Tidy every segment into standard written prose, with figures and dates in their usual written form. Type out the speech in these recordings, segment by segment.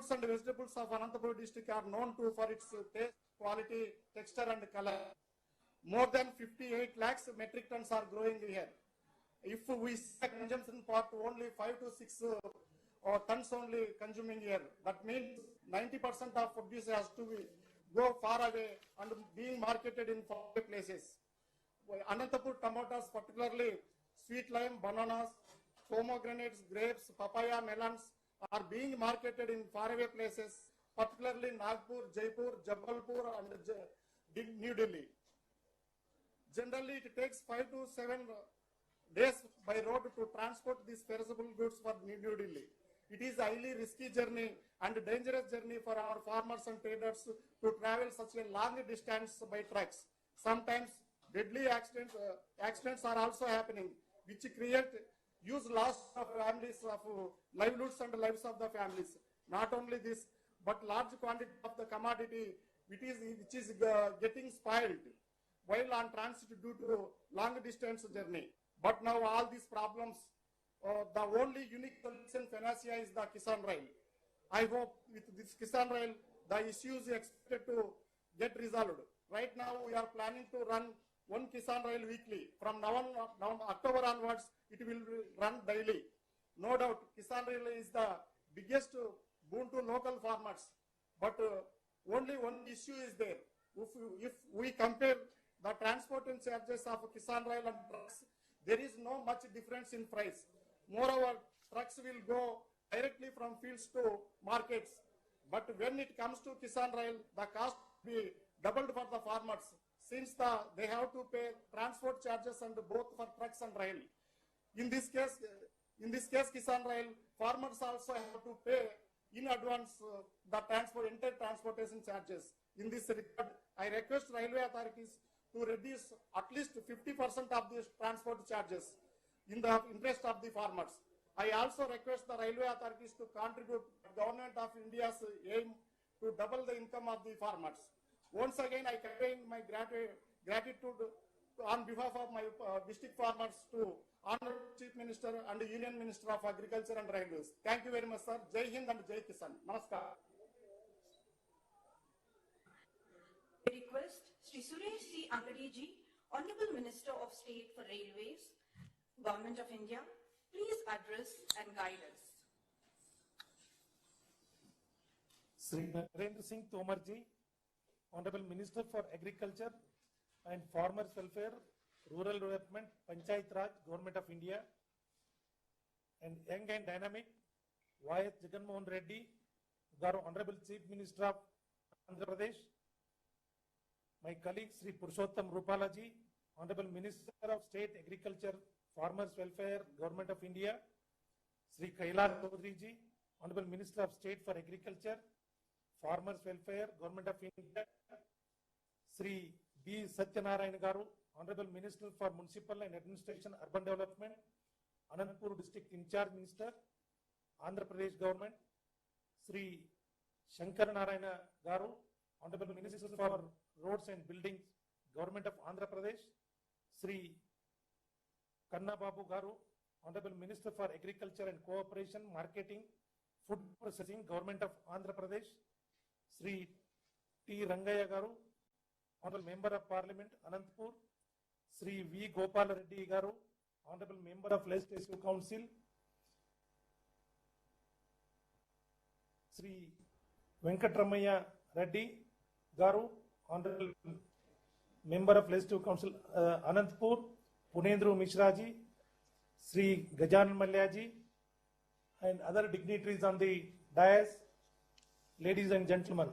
fruits and vegetables of Anantapur district are known to for its taste, quality, texture and color. More than 58 lakhs metric tons are growing here. If we see consumption part only 5 to 6 tons only consuming here, that means 90% of produce has to go far away and being marketed in far places. Anantapur tomatoes, particularly sweet lime, bananas, pomegranates, grapes, papaya, melons, are being marketed in faraway places, particularly Nagpur, Jaipur, Jabalpur and New Delhi. Generally, it takes 5 to 7 days by road to transport these perishable goods for New Delhi. It is a highly risky journey and dangerous journey for our farmers and traders to travel such a long distance by trucks. Sometimes deadly accidents are also happening, which create huge loss of families, of livelihoods and lives of the families. Not only this, but large quantity of the commodity which is getting spoiled while on transit due to long distance journey. But now all these problems, the only unique solution financia is the Kisan Rail. I hope with this Kisan Rail, the issue is expected to get resolved. Right now, we are planning to run one Kisan Rail weekly. From now October onwards, it will run daily. No doubt, Kisan Rail is the biggest boon to local farmers. But only one issue is there. If we compare the transportation charges of Kisan Rail and trucks, there is no much difference in price. Moreover, trucks will go directly from fields to markets. But when it comes to Kisan Rail, the cost will be doubled for the farmers, since they have to pay transport charges and both for trucks and rail. In this case, Kisan Rail, farmers also have to pay in advance the entire transportation charges. In this regard, I request railway authorities to reduce at least 50% of these transport charges in the interest of the farmers. I also request the railway authorities to contribute to the Government of India's aim to double the income of the farmers. Once again, I convey my gratitude on behalf of my district farmers to Honorable Chief Minister and Union Minister of Agriculture and Railways. Thank you very much, sir. Jai Hind and Jai Kisan. Namaskar. I request Sri Suresh C. Angadi ji, Honorable Minister of State for Railways, Government of India, please address and guide us. Sri Narendra Singh Tomar ji, Honorable Minister for Agriculture and Farmers Welfare, Rural Development, Panchayat Raj, Government of India, and young and dynamic Y.S. Jagannath Reddy, Honorable Chief Minister of Andhra Pradesh, my colleague Sri Purushottam Rupala ji, Honorable Minister of State Agriculture, Farmers Welfare, Government of India, Sri Kailash Chaudhary ji, Honorable Minister of State for Agriculture, Farmers Welfare, Government of India, Sri B. Satyanarayana Garu, Honorable Minister for Municipal and Administration, Urban Development, Anantapur District In Charge Minister, Andhra Pradesh Government, Sri Shankar Narayana Garu, Honorable Minister for Roads and Buildings, Government of Andhra Pradesh, Sri Kanna Babu Garu, Honorable Minister for Agriculture and Cooperation, Marketing, Food Processing, Government of Andhra Pradesh, Sri T. Rangaya Garu, Honorable Member of Parliament, Anantapur, Sri V. Gopal Reddy Garu, Honorable Member of Legislative Council, Sri Venkatramaya Reddy Garu, Honorable Member of Legislative Council, Anantapur, Punendru Mishraji, Sri Gajanan Malyaji, and other dignitaries on the dais, ladies and gentlemen.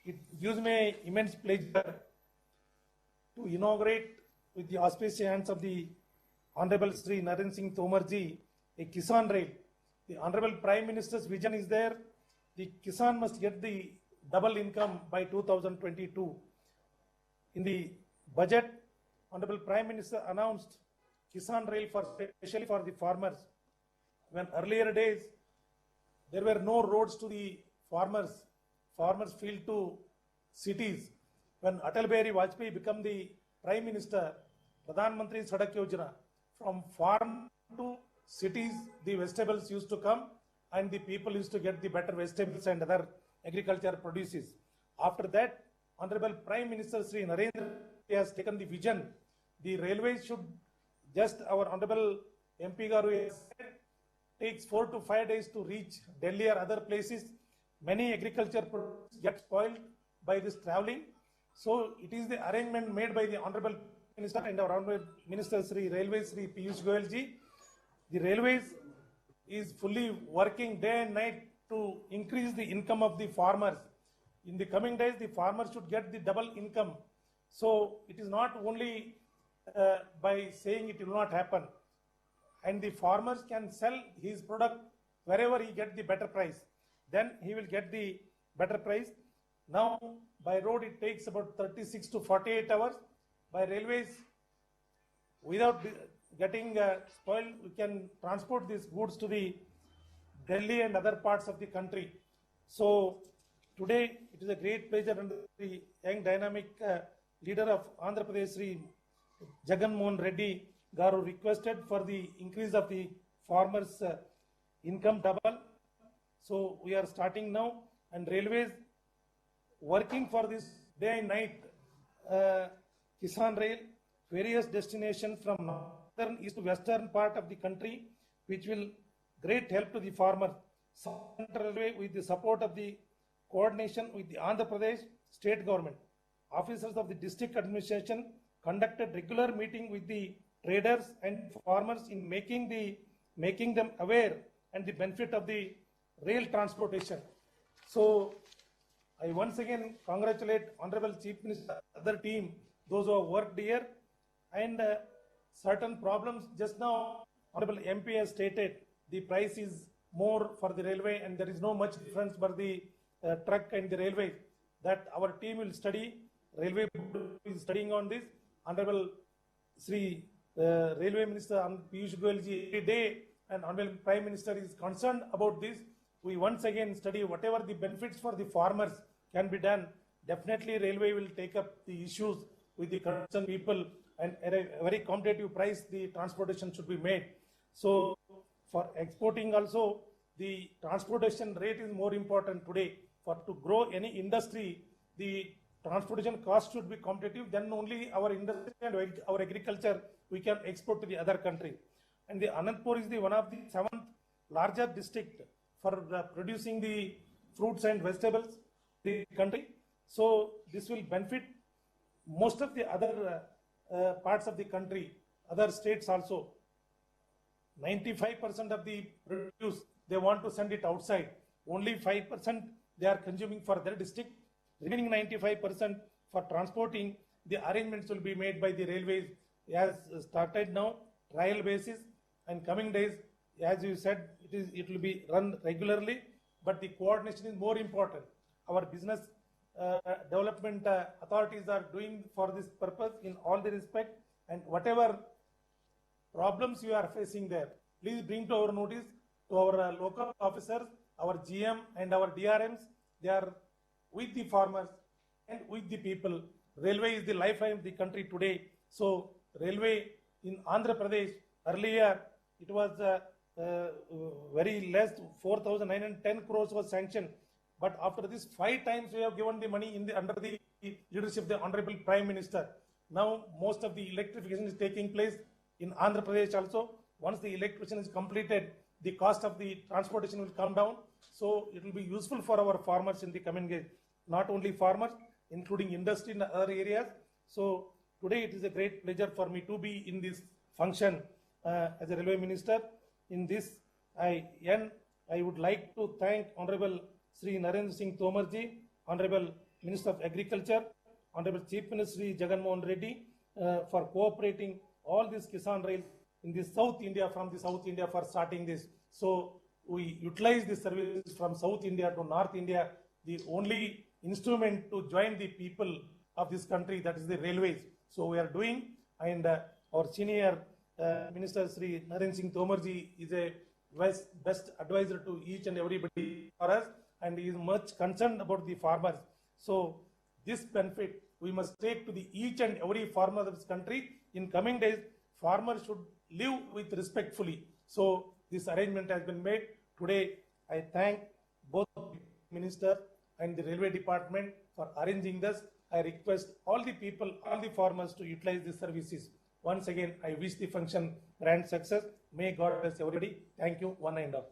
It gives me immense pleasure to inaugurate with the auspicious hands of the Honorable Sri Narendra Singh Tomar ji a Kisan Rail. The Honorable Prime Minister's vision is there. The Kisan must get the double income by 2022. In the budget, Honorable Prime Minister announced Kisan Rail especially for the farmers. When earlier days there were no roads to the farmers, farmers flew to cities. When Atal Bihari Vajpayee became the Prime Minister, Pradhan Mantri Sadak Yojana, from farm to cities the vegetables used to come, and the people used to get the better vegetables and other agriculture produces. After that, Honorable Prime Minister Sri Narendra Modi has taken the vision. The railways should just, our Honorable MP Garu has said, takes 4 to 5 days to reach Delhi or other places. Many agriculture products get spoiled by this traveling. So it is the arrangement made by the Honorable Minister and our Honorable Minister Sri Railways Sri Piyush Goyal ji. The railways is fully working day and night to increase the income of the farmers. In the coming days, the farmers should get the double income. So it is not only by saying it will not happen. And the farmers can sell his product wherever he get the better price. Then he will get the better price. Now by road it takes about 36 to 48 hours. By railways, without getting spoiled, we can transport these goods to the Delhi and other parts of the country. So today it is a great pleasure under the young dynamic leader of Andhra Pradesh, Sri Jagan Mohan Reddy Garu, requested for the increase of the farmers' income double. So we are starting now, and railways working for this day and night. Kisan Rail, various destinations from northern, east to western part of the country, which will great help to the farmer. Central Railway, with the support of the coordination with the Andhra Pradesh state government, officers of the district administration conducted regular meeting with the traders and farmers in making them aware and the benefit of the rail transportation. So I once again congratulate Honorable Chief Minister, other team, those who have worked here, and certain problems just now Honorable MP has stated the price is more for the railway and there is no much difference for the truck and the railway. That our team will study, railway is studying on this. Honorable Sri Railway Minister Piyush Goyal ji every day and Honorable Prime Minister is concerned about this. We once again study whatever the benefits for the farmers can be done. Definitely railway will take up the issues with the concerned people, and at a very competitive price the transportation should be made. So for exporting also, the transportation rate is more important today. For to grow any industry, the transportation cost should be competitive, then only our industry and our agriculture we can export to the other country. And the Anantapur is the one of the 7th largest district for producing the fruits and vegetables in the country. So this will benefit most of the other parts of the country, other states also. 95% of the produce, they want to send it outside. Only 5% they are consuming for their district. Remaining 95% for transporting, the arrangements will be made by the railways as started now, trial basis, and coming days, as you said, it will be run regularly, but the coordination is more important. Our business development authorities are doing for this purpose in all the respect, and whatever problems you are facing there, please bring to our notice, to our local officers, our GM and our DRMs. They are with the farmers and with the people. Railway is the lifeline of the country today. So railway in Andhra Pradesh, earlier it was very less, 4,910 crores was sanctioned. But after this, 5 times we have given the money under the leadership of the Honorable Prime Minister. Now most of the electrification is taking place in Andhra Pradesh also. Once the electrification is completed, the cost of the transportation will come down. So it will be useful for our farmers in the coming days. Not only farmers, including industry in other areas. So today it is a great pleasure for me to be in this function as a railway minister. In this, I would like to thank Honorable Sri Narendra Singh Tomar ji, Honorable Minister of Agriculture, Honorable Chief Minister Sri Jagan Mohan Reddy for cooperating all these Kisan Rail in the South India, from the South India for starting this. So we utilize this service from South India to North India, the only instrument to join the people of this country, that is the railways. So we are doing, and our senior Minister Sri Narendra Singh Tomar ji is a best advisor to each and everybody for us, and he is much concerned about the farmers. So this benefit we must take to the each and every farmer of this country. In coming days, farmers should live with respectfully. So this arrangement has been made. Today I thank both Minister and the Railway Department for arranging this. I request all the people, all the farmers to utilize these services. Once again, I wish the function grand success. May God bless everybody. Thank you, one and all.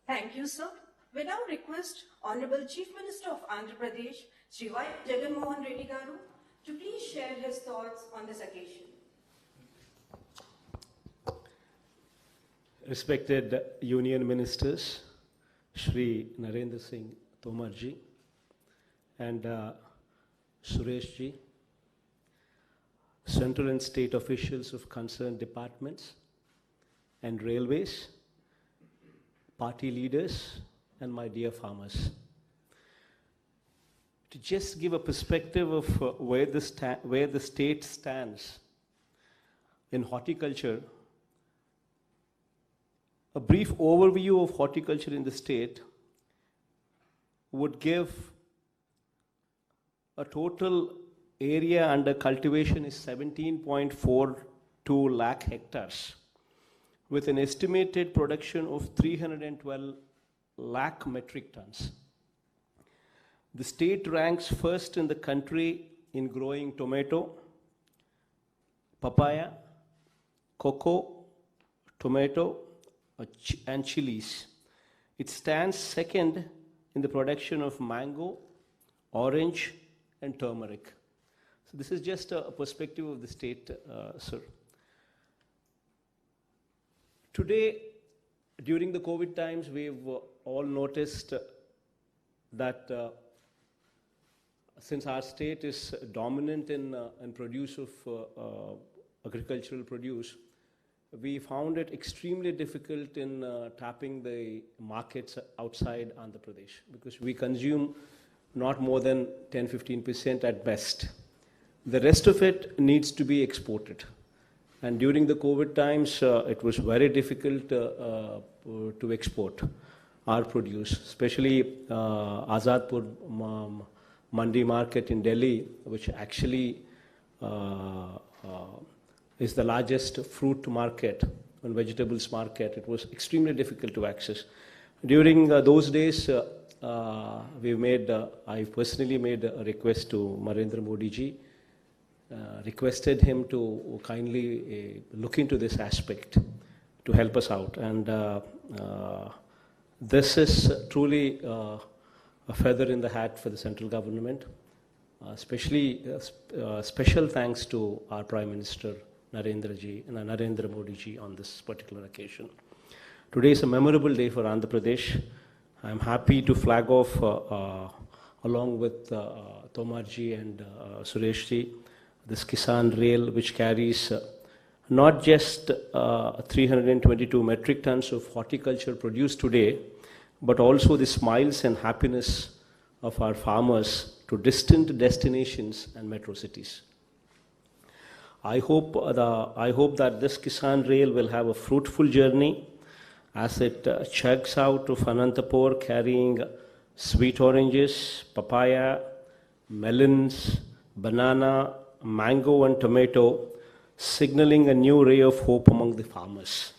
Thank you, sir. We now request Honorable Chief Minister of Andhra Pradesh, Shri Y. Jagan Mohan Reddy Garu, to please share his thoughts on this occasion. Respected Union Ministers, Shri Narendra Singh Tomar ji and Suresh ji, central and state officials of concerned departments and railways, party leaders, and my dear farmers. To just give a perspective of where the state stands in horticulture, a brief overview of horticulture in the state would give a total area under cultivation is 17.42 lakh hectares, with an estimated production of 312 lakh metric tons. The state ranks first in the country in growing tomato, papaya, cocoa, tomato, and chilies. It stands second in the production of mango, orange, and turmeric. So this is just a perspective of the state, sir. Today, during the COVID times, we've all noticed that since our state is dominant in produce of agricultural produce, we found it extremely difficult in tapping the markets outside Andhra Pradesh, because we consume not more than 10-15% at best. The rest of it needs to be exported. And during the COVID times, it was very difficult to export our produce, especially Azadpur Mandi market in Delhi, which actually is the largest fruit market and vegetables market. It was extremely difficult to access. During those days, I personally made a request to Narendra Modi ji, requested him to kindly look into this aspect to help us out. And this is truly a feather in the hat for the central government, especially special thanks to our Prime Minister Narendra Modi ji on this particular occasion. Today is a memorable day for Andhra Pradesh. I am happy to flag off along with Tomar ji and Suresh ji this Kisan Rail, which carries not just 322 metric tons of horticulture produced today, but also the smiles and happiness of our farmers to distant destinations and metro cities. I hope that this Kisan Rail will have a fruitful journey as it chugs out of Anantapur carrying sweet oranges, papaya, melons, banana, mango and tomato, signaling a new ray of hope among the farmers.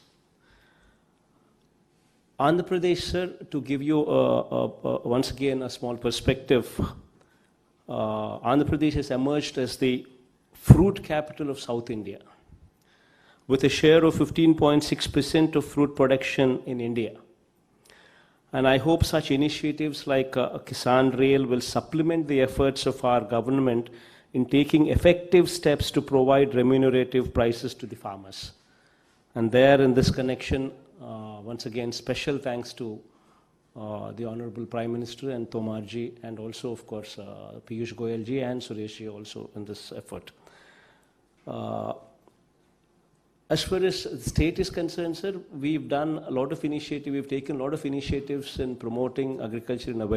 Andhra Pradesh, sir, to give you once again a small perspective, Andhra Pradesh has emerged as the fruit capital of South India, with a share of 15.6% of fruit production in India. And I hope such initiatives like Kisan Rail will supplement the efforts of our government in taking effective steps to provide remunerative prices to the farmers. And there, in this connection, once again, special thanks to the Honorable Prime Minister and Tomar ji, and also, of course, Piyush Goyal ji and Suresh ji also in this effort. As far as the state is concerned, sir, we've done a lot of initiatives, we've taken a lot of initiatives in promoting agriculture in a very